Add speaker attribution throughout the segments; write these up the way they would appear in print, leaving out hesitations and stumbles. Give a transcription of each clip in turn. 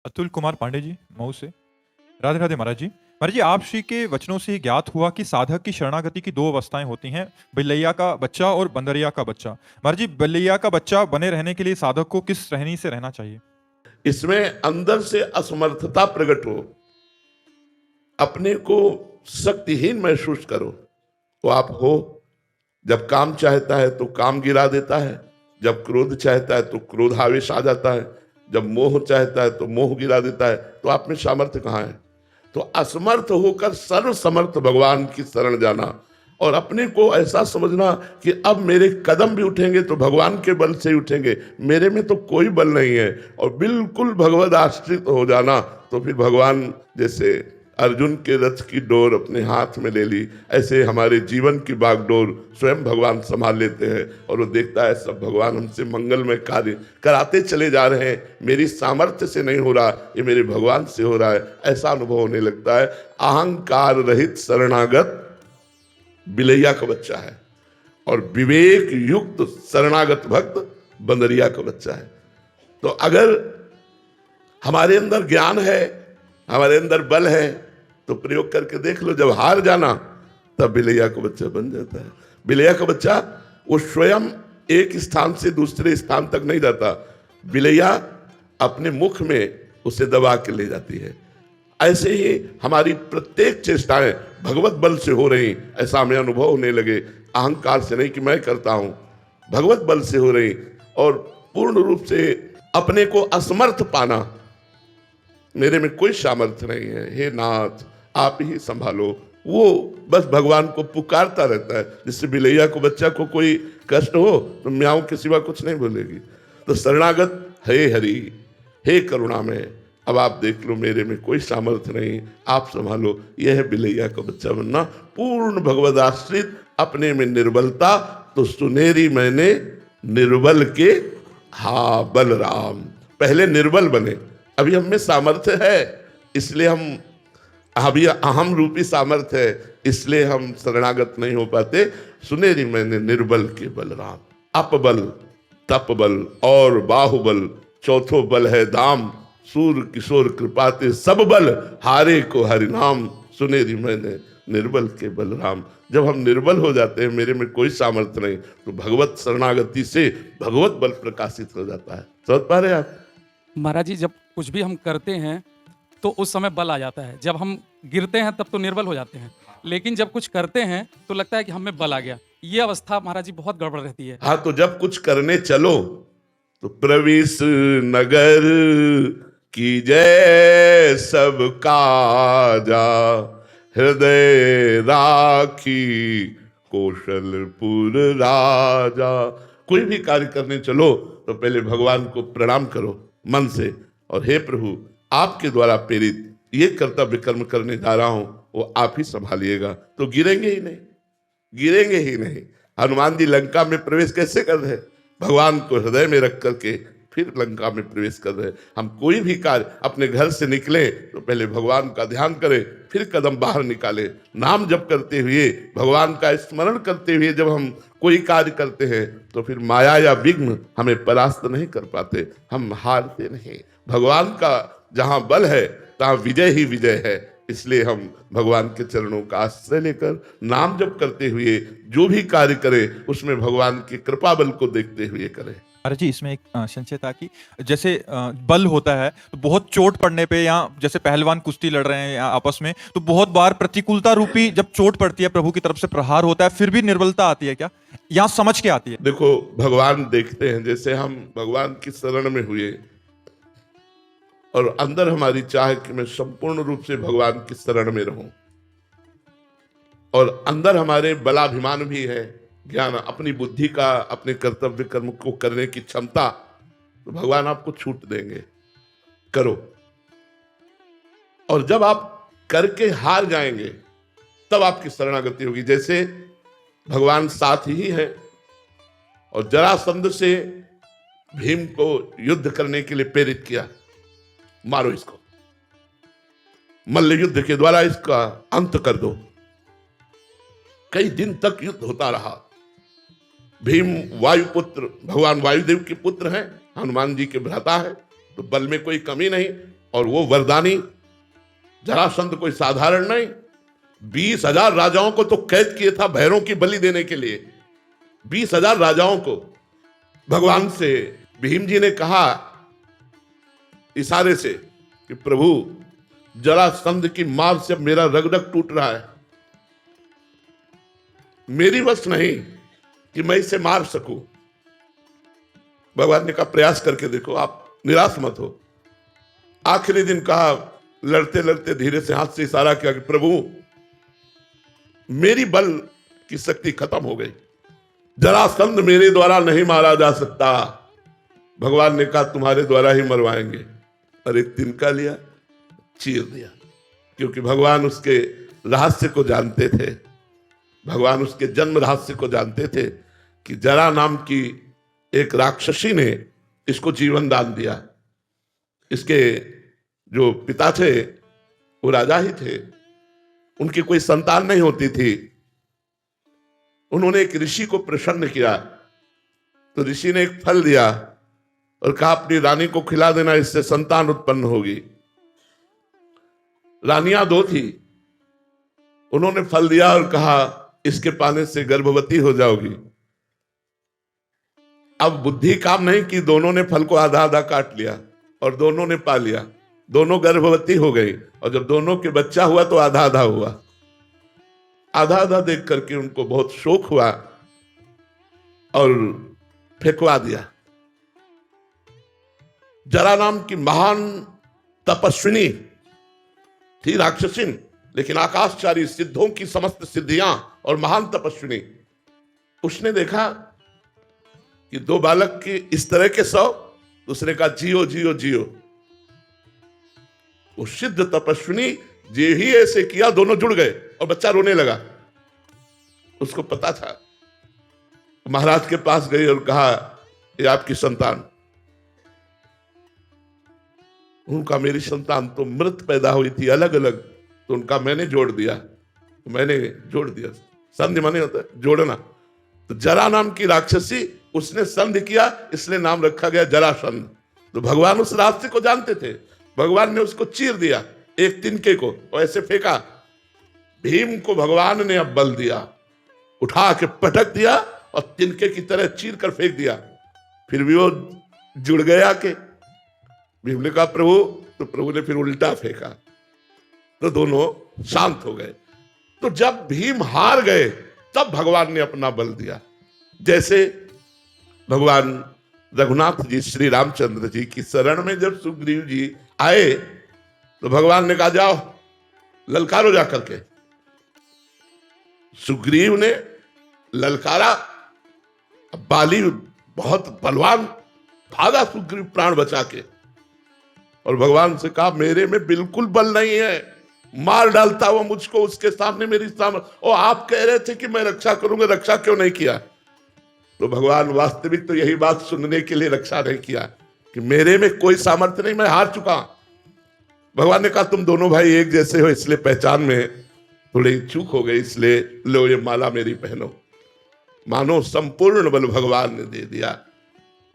Speaker 1: अतुल कुमार पांडे जी, मऊ से। राधे राधे महाराज जी। महाराज जी, आप श्री के वचनों से ज्ञात हुआ कि साधक की शरणागति की दो अवस्थाएं होती हैं, बिल्लैया का बच्चा और बंदरिया का बच्चा। महाराज जी, बिल्लैया का बच्चा बने रहने के लिए साधक को किस रहनी से रहना चाहिए?
Speaker 2: इसमें अंदर से असमर्थता प्रकट हो, अपने को शक्तिहीन महसूस करो तो आप हो। जब काम चाहता है तो काम गिरा देता है, जब क्रोध चाहता है तो क्रोध आवेश आ जाता है, जब मोह चाहता है तो मोह गिरा देता है। तो आप में सामर्थ्य कहाँ है? तो असमर्थ होकर सर्व समर्थ भगवान की शरण जाना और अपने को ऐसा समझना कि अब मेरे कदम भी उठेंगे तो भगवान के बल से ही उठेंगे, मेरे में तो कोई बल नहीं है, और बिल्कुल भगवद आश्रित हो जाना। तो फिर भगवान जैसे अर्जुन के रथ की डोर अपने हाथ में ले ली, ऐसे हमारे जीवन की बागडोर स्वयं भगवान संभाल लेते हैं। और वो देखता है सब भगवान हमसे मंगलमय कार्य कराते चले जा रहे हैं, मेरी सामर्थ्य से नहीं हो रहा, ये मेरे भगवान से हो रहा है, ऐसा अनुभव होने लगता है। अहंकार रहित शरणागत बिलैया का बच्चा है और विवेक युक्त शरणागत भक्त बंदरिया का बच्चा है। तो अगर हमारे अंदर ज्ञान है, हमारे अंदर बल है, तो प्रयोग करके देख लो। जब हार जाना तब बिलैया का बच्चा बन जाता है। बिलैया का बच्चा वो स्वयं एक स्थान से दूसरे स्थान तक नहीं जाता, बिलैया अपने मुख में उसे दबा के ले जाती है। ऐसे ही हमारी प्रत्येक चेष्टाएं भगवत बल से हो रही, ऐसा हमें अनुभव होने लगे। अहंकार से नहीं कि मैं करता हूं, भगवत बल से हो रही। और पूर्ण रूप से अपने को असमर्थ पाना, मेरे में कोई सामर्थ्य नहीं है, हे नाथ आप ही संभालो, वो बस भगवान को पुकारता रहता है। जिससे बिलैया को बच्चा को कोई कष्ट हो तो म्याऊं के सिवा कुछ नहीं बोलेगी। तो शरणागत हे हरि, हे करुणा में, अब आप देख लो मेरे में कोई सामर्थ्य नहीं, आप संभालो। यह है बिलैया का बच्चा बनना, पूर्ण भगवद आश्रित, अपने में निर्बलता। तो सुनेरी मैंने निर्बल के हा बलराम, पहले निर्बल बने। अभी हम में सामर्थ्य है, इसलिए हम अभी अहम रूपी सामर्थ्य है, इसलिए हम शरणागत नहीं हो पाते। सुनेरी मैंने निर्बल के बलराम, अपबल तपबल और बाहुबल, चौथो बल है दाम, सूर किशोर कृपाते सब बल, हारे को हरिनाम। सुनेरी मैंने निर्बल के बलराम। जब हम निर्बल हो जाते हैं, मेरे में कोई सामर्थ्य नहीं, तो भगवत शरणागति से भगवत बल प्रकाशित हो जाता है। समझ पा रहे आप?
Speaker 3: महाराज जी, जब कुछ भी हम करते हैं तो उस समय बल आ जाता है, जब हम गिरते हैं तब तो निर्बल हो जाते हैं, लेकिन जब कुछ करते हैं तो लगता है कि हमें बल आ गया। ये अवस्था महाराज जी बहुत गड़बड़ रहती है।
Speaker 2: हाँ, तो जब कुछ करने चलो तो प्रविश नगर की जय सब काजा, हृदय राखी कौशलपुर राजा। कोई भी कार्य करने चलो तो पहले भगवान को प्रणाम करो मन से, और हे प्रभु आपके द्वारा प्रेरित ये कर्तव्य कर्म करने जा रहा हूं, वो आप ही संभालिएगा। तो गिरेंगे ही नहीं, गिरेंगे ही नहीं। हनुमान जी लंका में प्रवेश कैसे कर रहे? भगवान को हृदय में रख करके फिर लंका में प्रवेश कर रहे। हम कोई भी कार्य अपने घर से निकले तो पहले भगवान का ध्यान करें, फिर कदम बाहर निकाले। नाम जप करते हुए, भगवान का स्मरण करते हुए जब हम कोई कार्य करते हैं तो फिर माया या विघ्न हमें परास्त नहीं कर पाते, हम हारते नहीं। भगवान का जहां बल है तहां विजय ही विजय है। इसलिए हम भगवान के चरणों का आश्रय लेकर नाम जप करते हुए जो भी कार्य करें उसमें भगवान की कृपा बल को देखते हुए करें।
Speaker 1: महाराज जी, इसमें एक संशय था कि जैसे बल होता है तो बहुत चोट पड़ने पे, या जैसे पहलवान कुश्ती लड़ रहे हैं या आपस में, तो बहुत बार प्रतिकूलता रूपी जब चोट पड़ती है, प्रभु की तरफ से प्रहार होता है, फिर भी निर्बलता आती है क्या, या समझ के आती है?
Speaker 2: देखो, भगवान देखते हैं, जैसे हम भगवान की शरण में हुए और अंदर हमारी चाह कि मैं संपूर्ण रूप से भगवान की शरण में रहूं, और अंदर हमारे बलाभिमान भी है, ज्ञान, अपनी बुद्धि का, अपने कर्तव्य कर्म को करने की क्षमता, तो भगवान आपको छूट देंगे, करो। और जब आप करके हार जाएंगे तब आपकी शरणागति होगी। जैसे भगवान साथ ही है और जरासंध से भीम को युद्ध करने के लिए प्रेरित किया, मारो इसको, मल्ल युद्ध के द्वारा इसका अंत कर दो। कई दिन तक युद्ध होता रहा। भीम वायुपुत्र, भगवान वायुदेव के पुत्र हैं, हनुमान जी के भ्राता है, तो बल में कोई कमी नहीं। और वो वरदानी जरासंध कोई साधारण नहीं, 20,000 राजाओं को तो कैद किए था भैरों की बलि देने के लिए। 20,000 राजाओं को भगवान से भीम जी ने कहा इशारे से कि प्रभु जरासंध की मार से मेरा रग रग टूट रहा है, मेरी बस नहीं कि मैं इसे मार सकूं। भगवान ने कहा प्रयास करके देखो, आप निराश मत हो। आखिरी दिन कहा, लड़ते लड़ते धीरे से हाथ से इशारा किया कि प्रभु मेरी बल की शक्ति खत्म हो गई, जरासंध मेरे द्वारा नहीं मारा जा सकता। भगवान ने कहा तुम्हारे द्वारा ही मरवाएंगे। और एक तिनका लिया, चीर दिया, क्योंकि भगवान उसके रहस्य को जानते थे, भगवान उसके जन्म रहस्य को जानते थे कि जरा नाम की एक राक्षसी ने इसको जीवन दान दिया। इसके जो पिता थे वो राजा ही थे, उनकी कोई संतान नहीं होती थी। उन्होंने एक ऋषि को प्रसन्न किया, तो ऋषि ने एक फल दिया और कहा अपनी रानी को खिला देना, इससे संतान उत्पन्न होगी। रानियां 2 थी, उन्होंने फल दिया और कहा इसके पाने से गर्भवती हो जाओगी। अब बुद्धि काम नहीं की, दोनों ने फल को आधा आधा काट लिया और दोनों ने पा लिया, दोनों गर्भवती हो गई। और जब दोनों के बच्चा हुआ तो आधा आधा हुआ। आधा आधा देख करके उनको बहुत शोक हुआ और फेंकवा दिया। जरा नाम की महान तपस्विनी थी राक्षसिन, लेकिन आकाशचारी सिद्धों की समस्त सिद्धियां और महान तपस्विनी। उसने देखा कि 2 बालक की इस तरह के 100, दूसरे का जियो जियो जियो। वो सिद्ध तपस्विनी जे ही ऐसे किया, दोनों जुड़ गए और बच्चा रोने लगा। उसको पता था, महाराज के पास गई और कहा ये आपकी संतान। उनका मेरी संतान तो मृत पैदा हुई थी अलग अलग, तो उनका मैंने जोड़ दिया, संधि माने होता है जोड़ना। तो जरा नाम की राक्षसी, उसने संधि किया, इसलिए नाम रखा गया जरासंध। तो भगवान उस रास्ते को जानते थे, भगवान ने उसको चीर दिया एक तिनके को और ऐसे फेंका। भीम को भगवान ने अब बल दिया, उठा के पटक दिया और तिनके की तरह चीर कर फेंक दिया। फिर भी वो जुड़ गया के भीम ने कहा प्रभु, तो प्रभु ने फिर उल्टा फेंका, तो दोनों शांत हो गए। तो जब भीम हार गए तब भगवान ने अपना बल दिया। जैसे भगवान रघुनाथ जी श्री रामचंद्र जी की शरण में जब सुग्रीव जी आए तो भगवान ने कहा जाओ ललकारो जा करके। सुग्रीव ने ललकारा, बाली बहुत बलवान, भागा सुग्रीव प्राण बचा के और भगवान से कहा मेरे में बिल्कुल बल नहीं है, मार डालता वो मुझको उसके सामने मेरी सामर्थ्य। और आप कह रहे थे कि मैं रक्षा करूंगा, रक्षा क्यों नहीं किया? तो भगवान वास्तविक तो यही बात सुनने के लिए रक्षा नहीं किया कि मेरे में कोई सामर्थ्य नहीं, मैं हार चुका। भगवान ने कहा तुम दोनों भाई एक जैसे हो, इसलिए पहचान में थोड़ी चूक हो गई, इसलिए लो ये माला मेरी पहनो। मानो संपूर्ण बल भगवान ने दे दिया।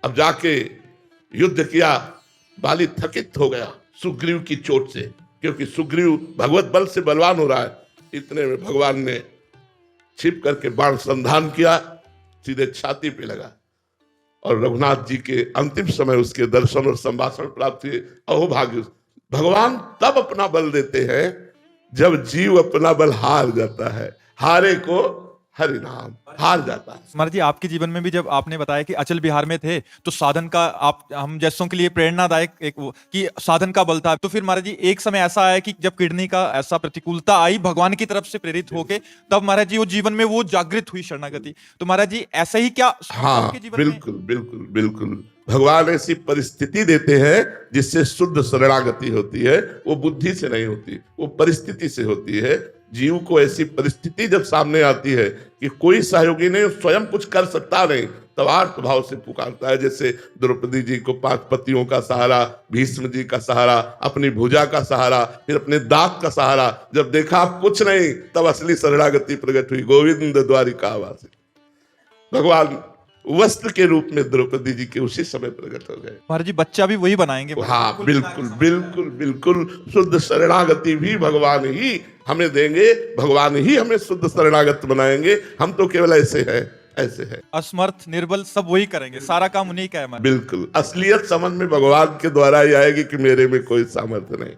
Speaker 2: अब जाके युद्ध किया, बाली थकित हो गया सुग्रीव की चोट से, क्योंकि सुग्रीव भगवत बल से बलवान हो रहा है। इतने में भगवान ने छिप करके बाण संधान किया, सीधे छाती पे लगा और रघुनाथ जी के अंतिम समय उसके दर्शन और संभाषण प्राप्त हुए। अहोभाग्य! भगवान तब अपना बल देते हैं जब जीव अपना बल हार जाता है। हारे को हरि नाम, हार जाता है।
Speaker 1: महाराज जी, आपके जीवन में भी जब आपने बताया कि अचल बिहार में थे तो साधन का, आप हम जैसों के लिए प्रेरणादायक एक वो कि साधन का बल था। तो फिर महाराज जी एक समय ऐसा आया कि जब किडनी का ऐसा प्रतिकूलता आई भगवान की तरफ से प्रेरित होके, तब महाराज जी वो जीवन में वो जागृत हुई शरणागति। तो महाराज जी ऐसा ही क्या
Speaker 2: हाँ,
Speaker 1: आपके जीवन
Speaker 2: बिल्कुल बिल्कुल बिल्कुल। भगवान ऐसी परिस्थिति देते हैं जिससे शुद्ध शरणागति होती है। वो बुद्धि से नहीं होती, वो परिस्थिति से होती है। जीव को ऐसी परिस्थिति जब सामने आती है कि कोई सहयोगी नहीं, स्वयं कुछ कर सकता नहीं, तब आर्त भाव से पुकारता है। जैसे द्रौपदी जी को 5 पतियों का सहारा, भीष्म जी का सहारा, अपनी भुजा का सहारा, फिर अपने दांत का सहारा। जब देखा कुछ नहीं, तब असली शरणागति प्रकट हुई। गोविंद द्वारिका वासी, भगवान वस्त्र के रूप में द्रौपदी जी के उसी समय प्रकट हो गए।
Speaker 1: महाराज जी बच्चा भी वही बनाएंगे।
Speaker 2: हाँ, बिल्कुल बिल्कुल बिल्कुल। शुद्ध शरणागति भी भगवान ही हमें देंगे, भगवान ही हमें शुद्ध शरणागत बनाएंगे। हम तो केवल ऐसे हैं, ऐसे है।
Speaker 1: असमर्थ निर्बल सब वही करेंगे, सारा काम उन्हीं का है।
Speaker 2: बिल्कुल, असलियत समझ में भगवान के द्वारा ही आएगी कि मेरे में कोई सामर्थ्य नहीं।